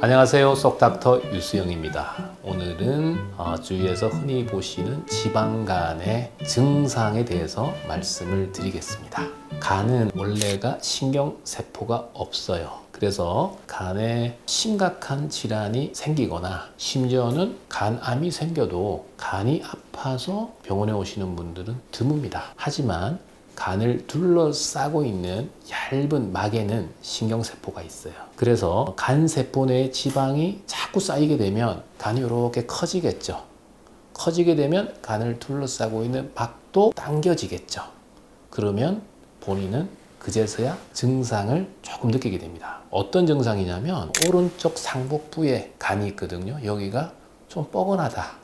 안녕하세요. 쏙닥터 유수영입니다. 오늘은 주위에서 흔히 보시는 지방간의 증상에 대해서 말씀을 드리겠습니다. 간은 원래가 신경세포가 없어요. 그래서 간에 심각한 질환이 생기거나 심지어는 간암이 생겨도 간이 아파서 병원에 오시는 분들은 드뭅니다. 하지만 간을 둘러싸고 있는 얇은 막에는 신경세포가 있어요. 그래서 간세포 내에 지방이 자꾸 쌓이게 되면 간이 이렇게 커지겠죠. 커지게 되면 간을 둘러싸고 있는 막도 당겨지겠죠. 그러면 본인은 그제서야 증상을 조금 느끼게 됩니다. 어떤 증상이냐면 오른쪽 상복부에 간이 있거든요. 여기가 좀 뻐근하다.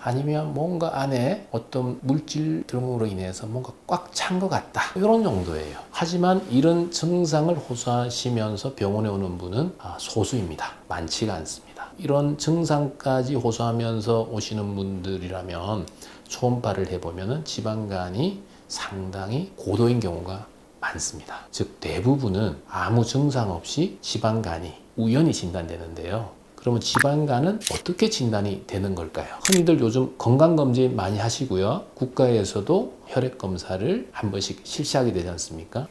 아니면 뭔가 안에 어떤 물질 등으로 인해서 뭔가 꽉 찬 것 같다. 이런 정도예요. 하지만 이런 증상을 호소하시면서 병원에 오는 분은 소수입니다. 많지가 않습니다. 이런 증상까지 호소하면서 오시는 분들이라면 초음파를 해보면 지방간이 상당히 고도인 경우가 많습니다. 즉 대부분은 아무 증상 없이 지방간이 우연히 진단되는데요. 그러면 지방간은 어떻게 진단이 되는 걸까요? 흔히들 요즘 건강검진 많이 하시고요. 국가에서도 혈액검사를 한 번씩 실시하게 되지 않습니까?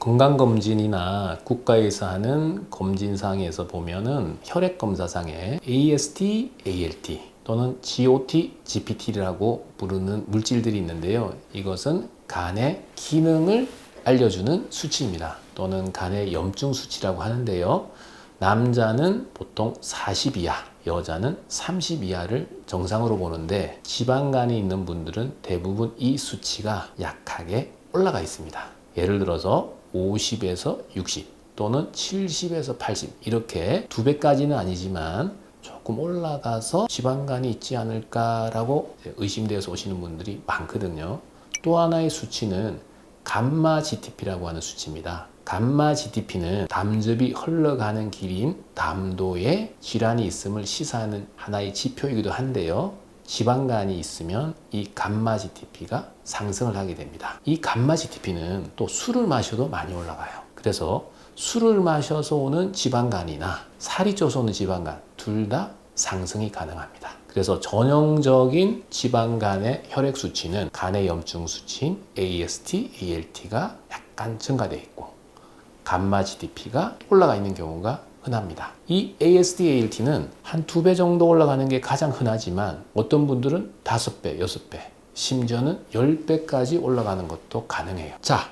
건강검진이나 국가에서 하는 검진상에서 보면은 혈액검사상에 AST, ALT 또는 GOT, GPT라고 부르는 물질들이 있는데요. 이것은 간의 기능을 알려주는 수치입니다. 또는 간의 염증 수치라고 하는데요. 남자는 보통 40 이하, 여자는 30 이하를 정상으로 보는데 지방간이 있는 분들은 대부분 이 수치가 약하게 올라가 있습니다. 예를 들어서 50에서 60 또는 70에서 80 이렇게 2배까지는 아니지만 조금 올라가서 지방간이 있지 않을까라고 의심되어서 오시는 분들이 많거든요. 또 하나의 수치는 감마 GTP라고 하는 수치입니다. 감마 GTP는 담즙이 흘러가는 길인 담도에 질환이 있음을 시사하는 하나의 지표이기도 한데요. 지방간이 있으면 이 감마 GTP가 상승을 하게 됩니다. 이 감마 GTP는 또 술을 마셔도 많이 올라가요. 그래서 술을 마셔서 오는 지방간이나 살이 쪄서 오는 지방간 둘 다 상승이 가능합니다. 그래서 전형적인 지방간의 혈액 수치는 간의 염증 수치인 AST, ALT가 약간 증가되어 있고 감마 GDP가 올라가 있는 경우가 흔합니다. 이 AST, ALT는 한 2배 정도 올라가는 게 가장 흔하지만 어떤 분들은 5배, 6배, 심지어는 10배까지 올라가는 것도 가능해요. 자,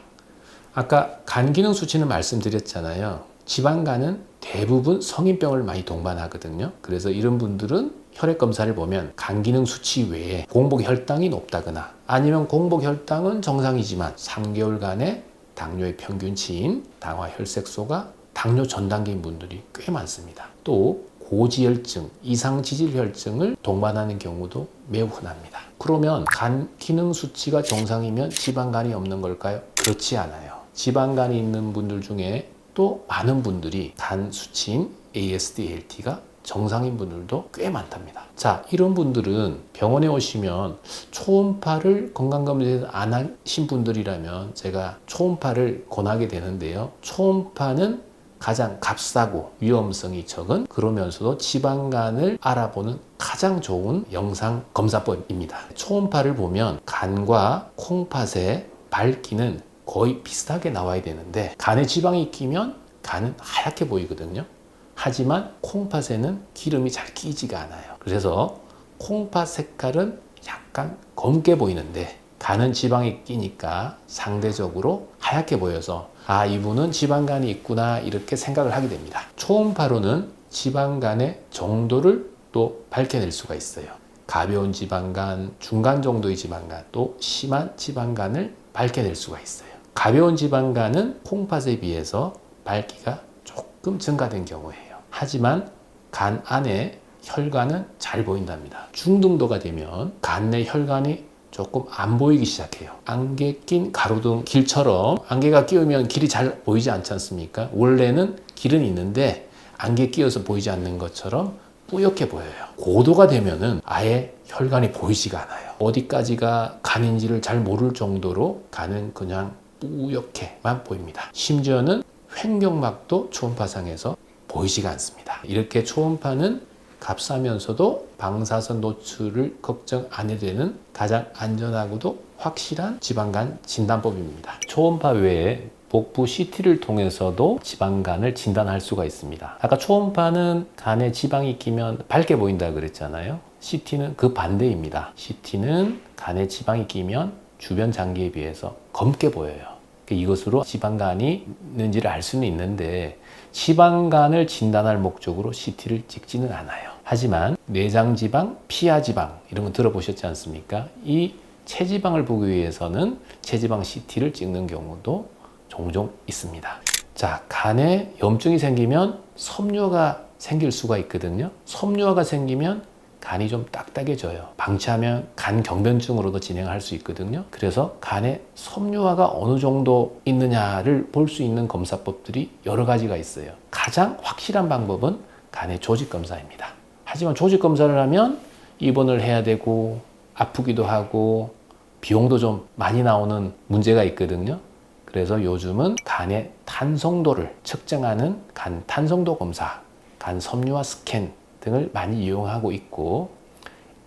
아까 간 기능 수치는 말씀드렸잖아요. 지방간은 대부분 성인병을 많이 동반하거든요. 그래서 이런 분들은 혈액 검사를 보면 간 기능 수치 외에 공복 혈당이 높다거나 아니면 공복 혈당은 정상이지만 3개월간의 당뇨의 평균치인 당화 혈색소가 당뇨 전 단계인 분들이 꽤 많습니다. 또 고지혈증, 이상지질혈증을 동반하는 경우도 매우 흔합니다. 그러면 간 기능 수치가 정상이면 지방간이 없는 걸까요? 그렇지 않아요. 지방간이 있는 분들 중에 또 많은 분들이 간 수치인 AST, ALT가 정상인 분들도 꽤 많답니다. 자, 이런 분들은 병원에 오시면 초음파를 건강검진에서 안 하신 분들이라면 제가 초음파를 권하게 되는데요. 초음파는 가장 값싸고 위험성이 적은 그러면서도 지방간을 알아보는 가장 좋은 영상 검사법입니다. 초음파를 보면 간과 콩팥의 밝기는 거의 비슷하게 나와야 되는데 간에 지방이 끼면 간은 하얗게 보이거든요. 하지만 콩팥에는 기름이 잘 끼지가 않아요. 그래서 콩팥 색깔은 약간 검게 보이는데 간은 지방이 끼니까 상대적으로 하얗게 보여서 이분은 지방간이 있구나 이렇게 생각을 하게 됩니다. 초음파로는 지방간의 정도를 또 밝혀낼 수가 있어요. 가벼운 지방간, 중간 정도의 지방간, 또 심한 지방간을 밝혀낼 수가 있어요. 가벼운 지방간은 콩팥에 비해서 밝기가 조금 증가된 경우예요. 하지만 간 안에 혈관은 잘 보인답니다. 중등도가 되면 간 내 혈관이 조금 안 보이기 시작해요. 안개 낀 가로등 길처럼 안개가 끼우면 길이 잘 보이지 않지 않습니까? 원래는 길은 있는데 안개 끼어서 보이지 않는 것처럼 뿌옇게 보여요. 고도가 되면은 아예 혈관이 보이지가 않아요. 어디까지가 간인지를 잘 모를 정도로 간은 그냥 뿌옇게만 보입니다. 심지어는 횡격막도 초음파상에서 보이지가 않습니다. 이렇게 초음파는 값싸면서도 방사선 노출을 걱정 안 해도 되는 가장 안전하고도 확실한 지방간 진단법입니다. 초음파 외에 복부 CT를 통해서도 지방간을 진단할 수가 있습니다. 아까 초음파는 간에 지방이 끼면 밝게 보인다 그랬잖아요. CT는 그 반대입니다. CT는 간에 지방이 끼면 주변 장기에 비해서 검게 보여요. 이것으로 지방간이 있는지를 알 수는 있는데 지방간을 진단할 목적으로 CT를 찍지는 않아요. 하지만 내장지방, 피하지방 이런 거 들어보셨지 않습니까? 이 체지방을 보기 위해서는 체지방 CT를 찍는 경우도 종종 있습니다. 자, 간에 염증이 생기면 섬유화가 생길 수가 있거든요. 섬유화가 생기면 간이 좀 딱딱해져요. 방치하면 간 경변증으로도 진행할 수 있거든요. 그래서 간에 섬유화가 어느 정도 있느냐를 볼 수 있는 검사법들이 여러 가지가 있어요. 가장 확실한 방법은 간의 조직 검사입니다. 하지만 조직 검사를 하면 입원을 해야 되고 아프기도 하고 비용도 좀 많이 나오는 문제가 있거든요. 그래서 요즘은 간의 탄성도를 측정하는 간 탄성도 검사, 간 섬유화 스캔 등을 많이 이용하고 있고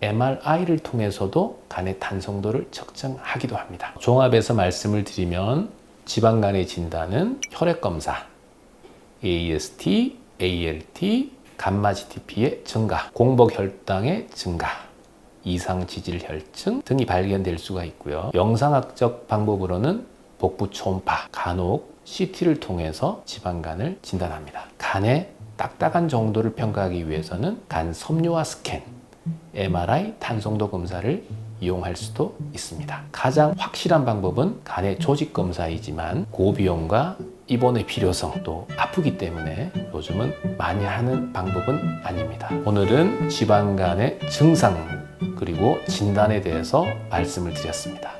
MRI를 통해서도 간의 탄성도를 측정하기도 합니다. 종합해서 말씀을 드리면 지방간의 진단은 혈액검사, AST, ALT, 감마-GTP의 증가, 공복혈당의 증가, 이상지질혈증 등이 발견될 수가 있고요. 영상학적 방법으로는 복부 초음파, 간혹 CT를 통해서 지방간을 진단합니다. 간의 딱딱한 정도를 평가하기 위해서는 간 섬유화 스캔, MRI 탄성도 검사를 이용할 수도 있습니다. 가장 확실한 방법은 간의 조직 검사이지만 고비용과 입원의 필요성 또 아프기 때문에 요즘은 많이 하는 방법은 아닙니다. 오늘은 지방간의 증상 그리고 진단에 대해서 말씀을 드렸습니다.